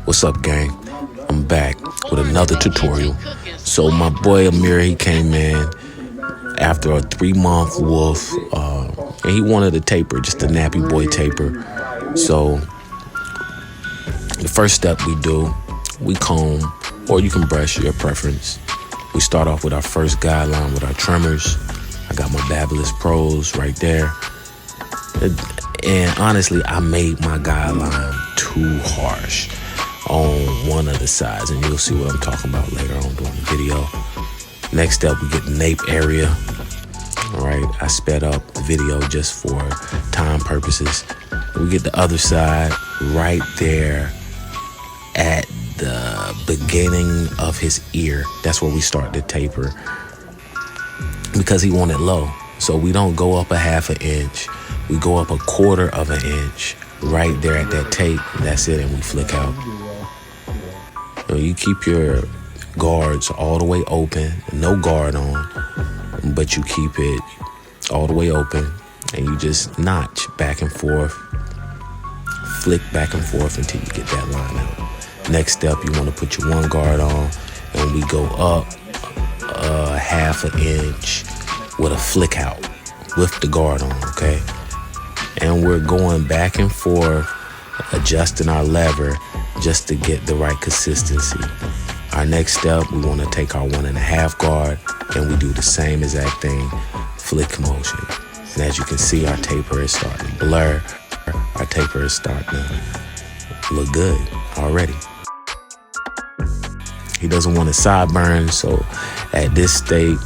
What's up, gang? I'm back with another tutorial. So my boy Amir, he came in after a 3-month wolf, and he wanted a taper, just a nappy boy taper. So the first step we do, we comb, or you can brush, your preference. We start off with our first guideline with our trimmers. I got my Babyliss Pros right there. And honestly, I made my guideline too harsh on one of the sides, and you'll see what I'm talking about later on during the video. Next up, we get the nape area. All right, I sped up the video just for time purposes. We get the other side right there at the beginning of his ear. That's where we start the taper because he wanted low. So we don't go up a ½ an inch. We go up a quarter of an inch right there at that tape. That's it, and we flick out. So you keep your guards all the way open, no guard on, but you keep it all the way open, and you just notch back and forth, flick back and forth until you get that line out. Next step, you want to put your one guard on, and we go up a ½ an inch with a flick out with the guard on, okay? And we're going back and forth, adjusting our lever just to get the right consistency. Our next step, we want to take our 1½ guard, and we do the same exact thing, flick motion. And as you can see, our taper is starting to blur. Our taper is starting to look good already. He doesn't want to sideburn, so at this state,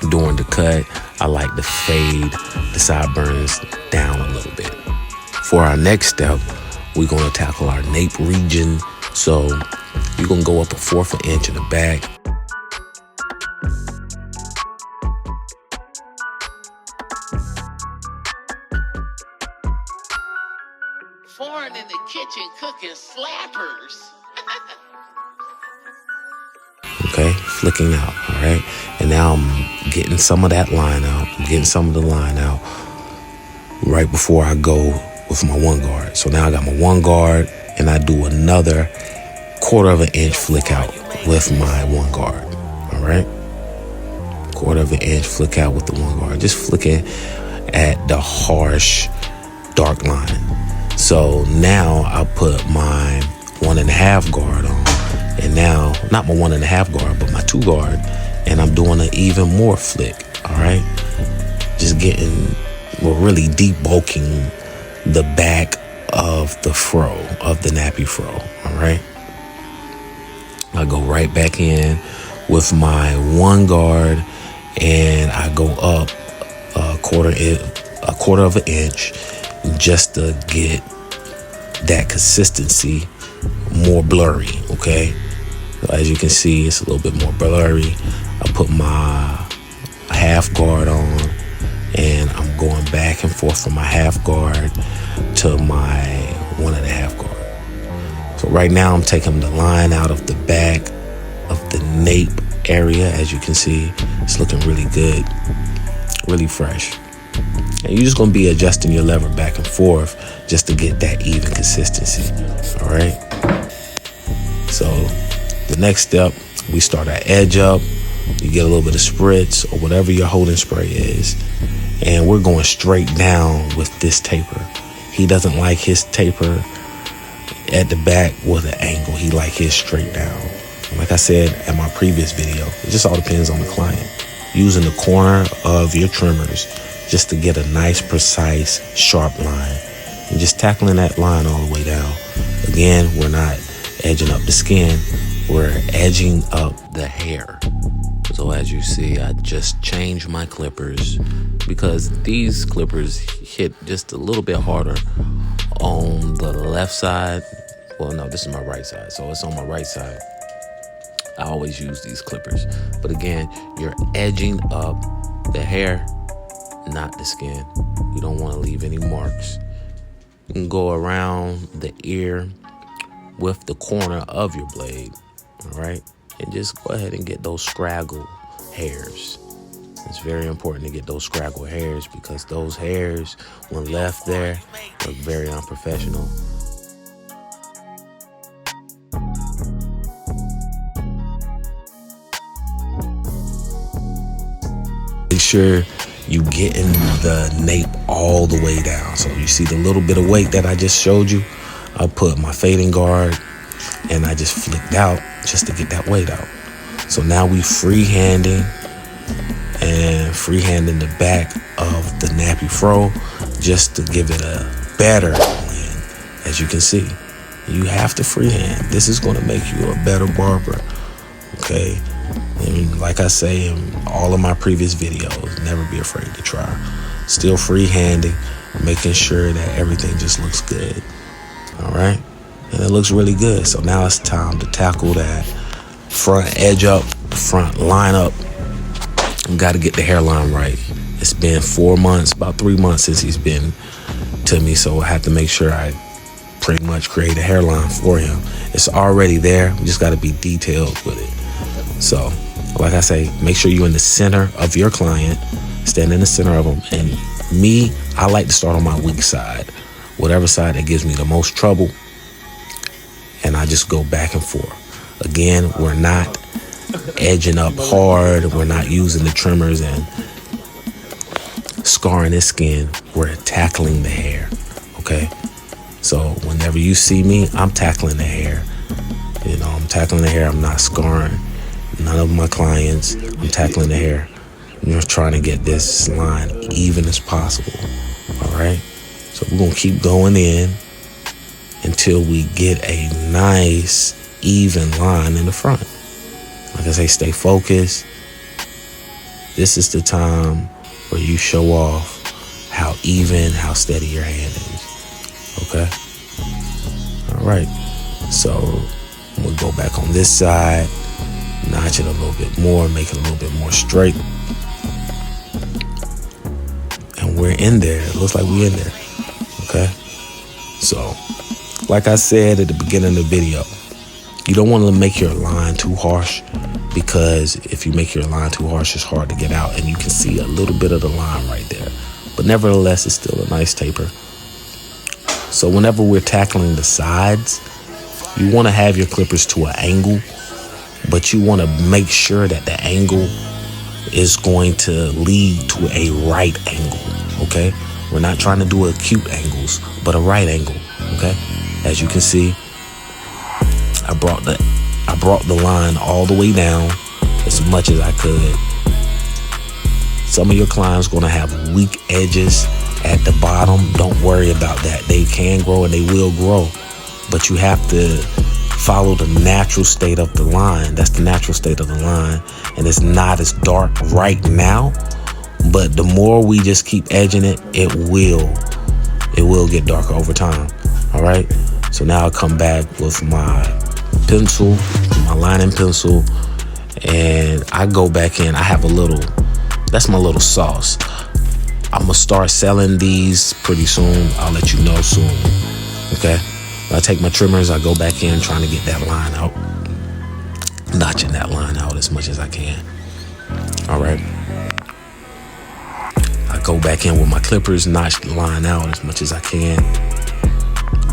during the cut, I like to fade the sideburns down a little bit. For our next step, we're going to tackle our nape region. So you're going to go up a 1/4 an inch in the back. Foreign in the kitchen cooking slappers. Okay, flicking out, all right? And now I'm getting some of that line out. I'm getting some of the line out right before I go with my one guard. So now I got my one guard, and I do another 1/4 of an inch flick out with my one guard, all right? 1/4 of an inch flick out with the one guard. Just flicking at the harsh, dark line. So now I put my 1½ guard on. And now, not my 1½ guard, but my 2 guard. And I'm doing an even more flick, all right? Just getting, well, really debulking the back of the fro, of the nappy fro, all right? I go right back in with my one guard, and I go up a quarter of an inch just to get that consistency more blurry, okay? So as you can see, it's a little bit more blurry. I put my ½ guard on, and I'm going back and forth from my ½ guard to my 1½ guard. So right now I'm taking the line out of the back of the nape area. As you can see, it's looking really good, really fresh. And you're just gonna be adjusting your lever back and forth just to get that even consistency, all right? So the next step, we start our edge up. You get a little bit of spritz or whatever your holding spray is. And we're going straight down with this taper. He doesn't like his taper at the back with an angle. He like his straight down. Like I said in my previous video, it just all depends on the client. Using the corner of your trimmers just to get a nice, precise, sharp line. And just tackling that line all the way down. Again, we're not edging up the skin, we're edging up the hair. So as you see, I just changed my clippers because these clippers hit just a little bit harder on the left side. Well, no, this is my right side, so it's on my right side. I always use these clippers. But again, you're edging up the hair, not the skin. We don't want to leave any marks. You can go around the ear with the corner of your blade, all right? And just go ahead and get those scraggle hairs. It's very important to get those scraggle hairs because those hairs, when left there, look very unprofessional. sure you getting the nape all the way down. So you see the little bit of weight that I just showed you? I put my fading guard and I just flicked out just to get that weight out. So now we freehanding the back of the nappy fro just to give it a better blend. As you can see, you have to freehand. This is going to make you a better barber, okay? And like I say in all of my previous videos, never be afraid to try. Still freehanding, making sure that everything just looks good. All right, and it looks really good. So now it's time to tackle that front edge up, front line up. We got to get the hairline right. It's been 4 months, about 3 months since he's been to me, so I have to make sure I pretty much create a hairline for him. It's already there. We just got to be detailed with it. So, like I say, make sure you're in the center of your client. Stand in the center of them. And me, I like to start on my weak side. Whatever side that gives me the most trouble, and I just go back and forth. Again, we're not edging up hard. We're not using the trimmers and scarring his skin. We're tackling the hair, okay? So whenever you see me, I'm tackling the hair. You know, I'm tackling the hair. I'm not scarring none of my clients. I'm tackling the hair. We're trying to get this line even as possible, all right? So we're going to keep going in until we get a nice, even line in the front. Like I say, stay focused. This is the time where you show off how even, how steady your hand is. Okay? All right. So we'll go back on this side, notch it a little bit more, make it a little bit more straight. And we're in there. It looks like we're in there. Okay, so like I said at the beginning of the video, you don't want to make your line too harsh, because if you make your line too harsh, it's hard to get out, and you can see a little bit of the line right there. But nevertheless, it's still a nice taper. So whenever we're tackling the sides, you want to have your clippers to an angle, but you want to make sure that the angle is going to lead to a right angle, okay? We're not trying to do acute angles, but a right angle, okay? As you can see, I brought the line all the way down as much as I could. Some of your clients going to have weak edges at the bottom. Don't worry about that. They can grow and they will grow, but you have to follow the natural state of the line. That's the natural state of the line, and it's not as dark right now. But the more we just keep edging it, it will get darker over time. All right. So now I'll come back with my pencil, my lining pencil, and I go back in. I have a little, that's my little sauce. I'm gonna start selling these pretty soon. I'll let you know soon. Okay. I take my trimmers, I go back in trying to get that line out, notching that line out as much as I can. All right. I go back in with my clippers, notch the line out as much as I can.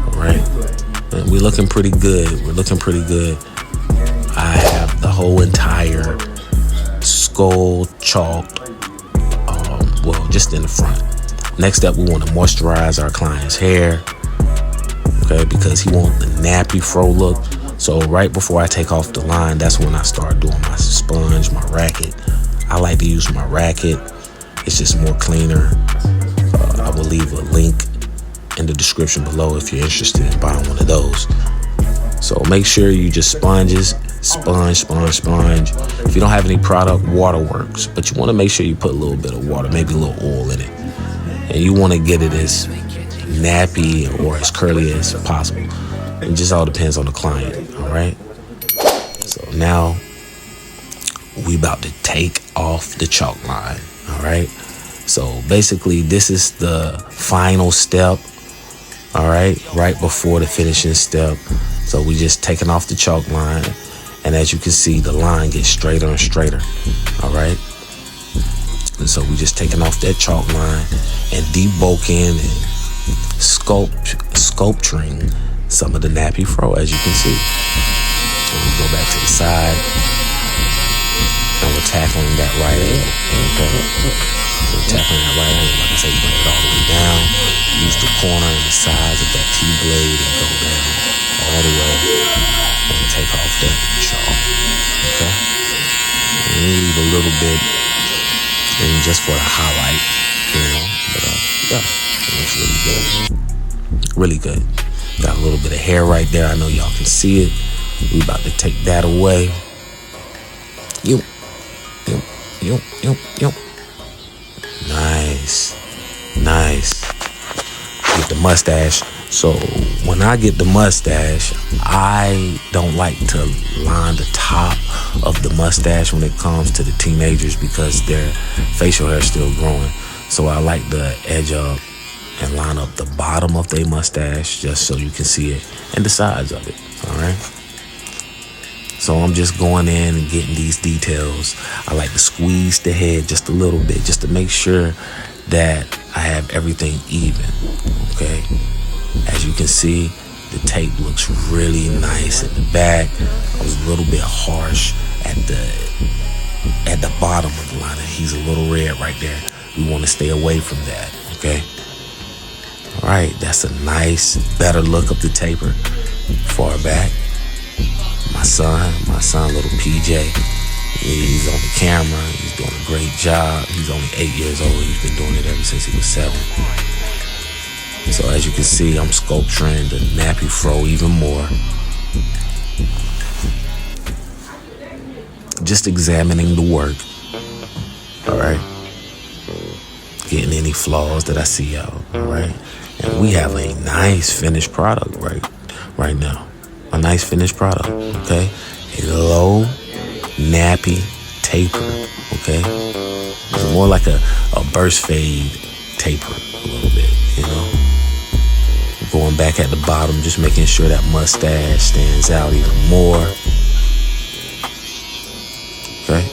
All right. And we're looking pretty good. We're looking pretty good. I have the whole entire skull chalked, well, just in the front. Next up, we want to moisturize our client's hair, okay, because he wants the nappy fro look. So right before I take off the line, that's when I start doing my sponge, my racket. I like to use my racket. It's just more cleaner. I will leave a link in the description below if you're interested in buying one of those. So make sure you just sponge. If you don't have any product, water works, but you want to make sure you put a little bit of water, maybe a little oil in it, and you want to get it as nappy or as curly as possible. It just all depends on the client. All right. So now we about to take off the chalk line. All right. So basically, this is the final step. All right. Right before the finishing step. So we just taking off the chalk line. And as you can see, the line gets straighter and straighter. All right. And so we just taking off that chalk line and debulking and sculpturing some of the nappy fro, as you can see. So we go back to the side. And we're tackling that right edge. Okay. We're tackling that right angle. Like I said, bring it all the way down. Use the corner and the sides of that T-blade and go down all the way and take off that chaw. Okay? And leave a little bit and just for the highlight, But yeah, it looks really good. Really good. Got a little bit of hair right there. I know y'all can see it. We about to take that away. Yo. Nice. Get the mustache. So when I get the mustache, I don't like to line the top of the mustache when it comes to the teenagers because their facial hair is still growing. So I like to edge up and line up the bottom of their mustache just so you can see it and the sides of it. All right. So I'm just going in and getting these details. I like to squeeze the head just a little bit just to make sure that I have everything even. Okay. As you can see, the tape looks really nice in the back. I was a little bit harsh at the bottom of the liner. He's a little red right there. We want to stay away from that. Okay. All right, that's a nice, better look of the taper. Far back. My son, little PJ, he's on the camera. He's doing a great job. He's only 8 years old. He's been doing it ever since he was 7. So as you can see, I'm sculpturing the nappy fro even more. Just examining the work. All right. Getting any flaws that I see out. All right. And we have a nice finished product right now. A nice finished product, okay? A low, nappy taper, okay? It's more like a burst fade taper a little bit, Going back at the bottom, just making sure that mustache stands out even more. Okay?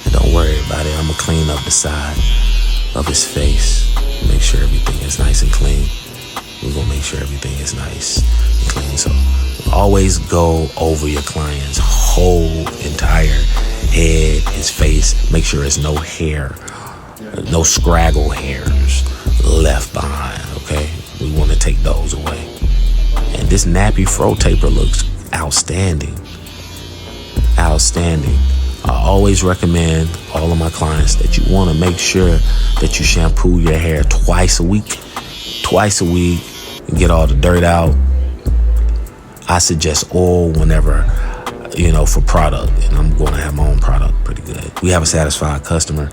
And don't worry about it. I'm gonna clean up the side of his face. Make sure everything is nice and clean. We're gonna make sure everything is nice and clean. So always go over your client's whole entire head, his face. Make sure there's no hair, no scraggle hairs left behind, okay? We want to take those away. And this nappy fro taper looks outstanding. Outstanding. I always recommend all of my clients that you want to make sure that you shampoo your hair twice a week. And get all the dirt out. I suggest oil whenever, for product. And I'm going to have my own product pretty good. We have a satisfied customer.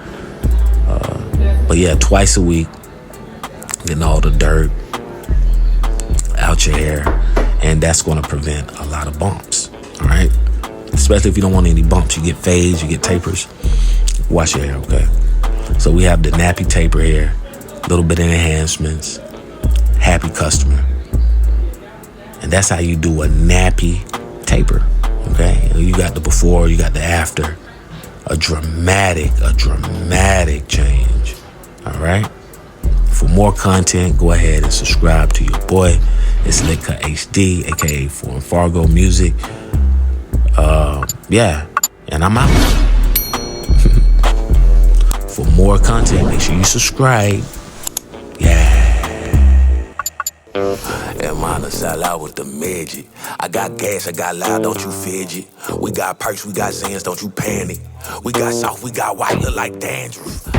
But yeah, twice a week, getting all the dirt out your hair. And that's going to prevent a lot of bumps. All right. Especially if you don't want any bumps. You get fades, you get tapers. Wash your hair, okay? So we have the nappy taper here. A little bit of enhancements. Happy customer. And that's how you do a nappy taper. Okay? You got the before, you got the after. A dramatic change. Alright? For more content, go ahead and subscribe to your boy. It's Lick Cut HD, aka Foreign Fargo Music. And I'm out. For more content, make sure you subscribe. And mine sell out with the midget. I got gas, I got loud, don't you fidget. We got perks, we got Zans, don't you panic. We got soft, we got white, look like dandruff.